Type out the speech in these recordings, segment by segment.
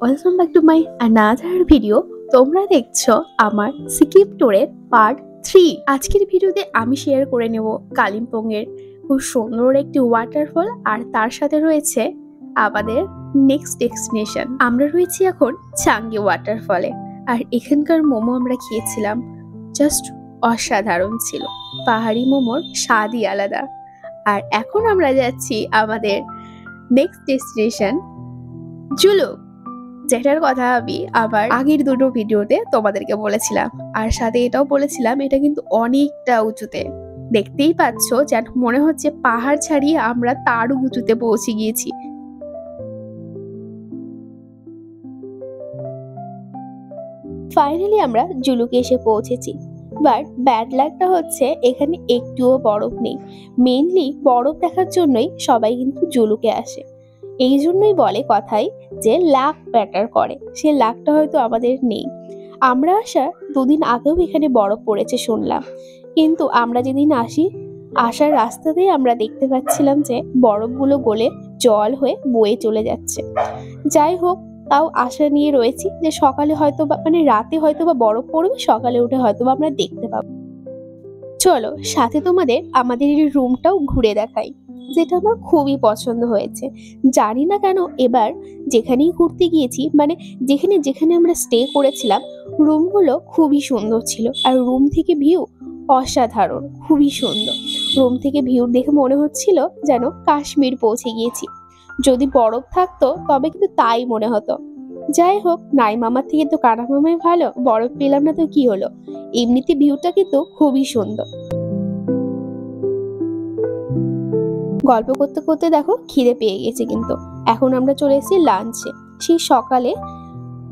Welcome back to my another video. তোমরা দেখছো আমার সিকিম ট্যুরের পার্ট 3। আজকের ভিডিওতে আমি শেয়ার করে নেব কালিম্পংয়ের খুব সুন্দর একটি ওয়াটারফল, আর তার সাথে রয়েছে আমাদের নেক্সট ডেস্টিনেশন। আমরা রয়েছি এখন চাঙ্গি ওয়াটারফলে, আর এখানকার মোমো আমরা খেয়েছিলাম, জাস্ট অসাধারণ ছিল। পাহাড়ি মোমোর স্বাদই আলাদা। আর এখন আমরা যাচ্ছি আমাদের নেক্সট ডেস্টিনেশন জুলুক, যেটার কথা আমি আবার আগের দুটো ভিডিওতে তোমাদেরকে বলেছিলাম, আর সাথে এটাও বলেছিলাম এটা কিন্তু অনেকটা উঁচুতে। দেখতেই পাচ্ছ, যেন মনে হচ্ছে পাহাড় ছাড়িয়ে আমরা তারও উঁচুতে পৌঁছে গিয়েছি। ফাইনালি আমরা জুলুকে এসে পৌঁছেছি। বাট ব্যাড লাগটা হচ্ছে এখানে একটুও বরফ নেই। মেইনলি বরফ দেখার জন্যই সবাই কিন্তু জুলুকে আসে। এই জন্যই বলে কথায় যে লাক ম্যাটার করে, সে লাকটা হয়তো আমাদের নেই। আমরা আসার দুদিন আগেও এখানে বরফ পড়েছে শুনলাম, কিন্তু আমরা যেদিন আসার রাস্তাতেই আমরা দেখতে পাচ্ছিলাম যে বরফগুলো গলে জল হয়ে বয়ে চলে যাচ্ছে। যাই হোক, তাও আশা নিয়ে রয়েছি যে সকালে হয়তো বা রাতে হয়তো বা বরফ পড়বে, সকালে উঠে হয়তো বা আমরা দেখতে পাবো। চলো সাথে তোমাদের আমাদের এই রুমটাও ঘুরে দেখাই, যেটা আমার খুবই পছন্দ হয়েছে। জানি না কেন এবার যেখানেই ঘুরতে গিয়েছি, যেখানে যেখানে আমরা স্টে করেছিলাম, রুমগুলো খুবই সুন্দর ছিল। আর রুম থেকে ভিউ অসাধারণ, খুবই সুন্দর। রুম থেকে ভিউ দেখে মনে হচ্ছিল যেন কাশ্মীর পৌঁছে গিয়েছি। যদি বরফ থাকতো তবে কিন্তু তাই মনে হতো। যাই হোক, নাই মামার থেকে তো কানা মামাই ভালো, বরফ পেলাম না তো কি হলো, এমনিতে ভিউটা কিন্তু খুবই সুন্দর। গল্প করতে করতে দেখো খিদে পেয়ে গেছে, কিন্তু এখন আমরা চলে এসেছি লাঞ্চে। সেই সকালে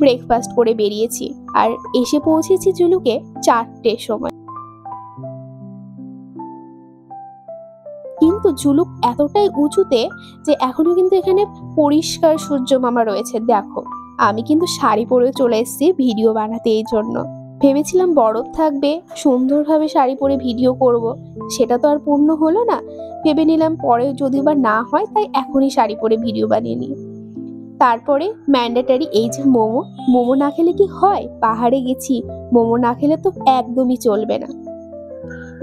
ব্রেকফাস্ট করে বেরিয়েছি, আর এসে পৌঁছেছি জুলুকে 4টের সময়। কিন্তু জুলুক এতটাই উঁচুতে যে এখনো কিন্তু এখানে পরিষ্কার সূর্য মামা রয়েছে। দেখো, আমি কিন্তু শাড়ি পরে চলে এসেছি ভিডিও বানাতে। এই জন্য ভেবেছিলাম বরফ থাকবে, সুন্দরভাবে শাড়ি পরে ভিডিও করব, সেটা তো আর পূর্ণ হলো না। ভেবে নিলাম পরে যদি বা না হয়, তাই এখনই শাড়ি পরে ভিডিও বানিয়ে নিই। তারপরে ম্যান্ডেটারি এই যে মোমো না খেলে কি হয়, পাহাড়ে গেছি, মোমো না খেলে তো একদমই চলবে না।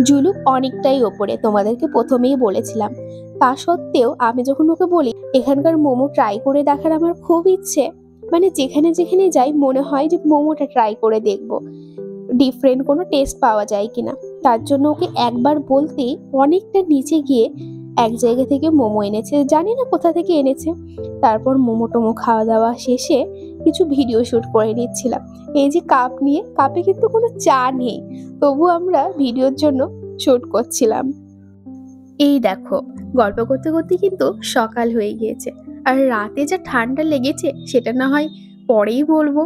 জুলুক অনেকটাই ওপরে, তোমাদেরকে প্রথমেই বলেছিলাম। তা সত্ত্বেও আমি যখন ওকে বলি এখানকার মোমো ট্রাই করে দেখার আমার খুব ইচ্ছে, যেখানে যেখানে যাই মনে হয় যে মোমোটা ট্রাই করে দেখব, ডিফারেন্ট কোনো টেস্ট পাওয়া যায় কিনা। তার জন্য ওকে একবার বলতেই অনেকটা নিচে গিয়ে এক জায়গা থেকে মোমো এনেছে, জানি না কোথা থেকে এনেছে। তারপর মোমো টোমো খাওয়া দাওয়া শেষে কিছু ভিডিও শুট করে নিচ্ছিলাম। এই যে কাপ নিয়ে, কাপে কিন্তু কোনো চা নেই, তবু আমরা ভিডিওর জন্য শুট করছিলাম। এই দেখো, গল্প করতে করতে কিন্তু সকাল হয়ে গিয়েছে, আর রাতে যা ঠান্ডা লেগেছে সেটা না হয় পরেই বলবো,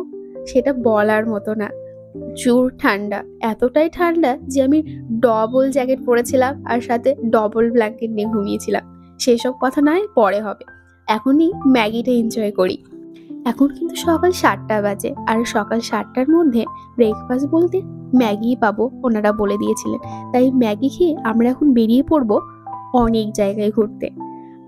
সেটা বলার মতো না। জোর ঠান্ডা, এতটাই ঠান্ডা যে আমি ডবল জ্যাকেট পরেছিলাম আর সাথে ডবল ব্ল্যাঙ্কেট নিয়ে ঘুমিয়েছিলাম। সেসব কথা নয়, পরে হবে, এখনই ম্যাগিটা এনজয় করি। এখন কিন্তু সকাল 7টা বাজে, আর সকাল 7টার মধ্যে ব্রেকফাস্ট বলতে ম্যাগি পাবো ওনারা বলে দিয়েছিলেন। তাই ম্যাগি খেয়ে আমরা এখন বেরিয়ে পড়বো অনেক জায়গায় ঘুরতে।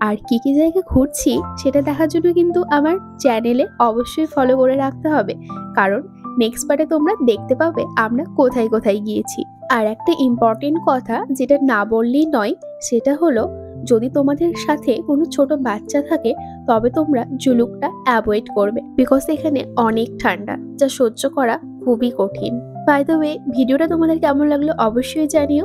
আর কি কি জায়গায় ঘুরছি সেটা দেখার জন্য কিন্তু আমার চ্যানেলে অবশ্যই ফলো করে রাখতে হবে, কারণ নেক্সট পার্টে তোমরা দেখতে পাবে আমরা কোথায় কোথায় গিয়েছি। আর একটা ইম্পর্টেন্ট কথা যেটা না বললেই নয়, সেটা হলো যদি তোমাদের সাথে কোনো ছোট বাচ্চা থাকে তবে তোমরা জুলুকটা অ্যাভয়েড করবে, বিকজ এখানে অনেক ঠান্ডা, যা সহ্য করা খুবই কঠিন। বাই দ্য ওয়ে, ভিডিওটা তোমাদের কেমন লাগলো অবশ্যই জানিও,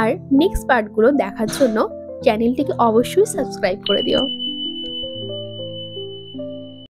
আর নেক্সট পার্টগুলো দেখার জন্য চ্যানেলটিকে অবশ্যই সাবস্ক্রাইব করে দিও।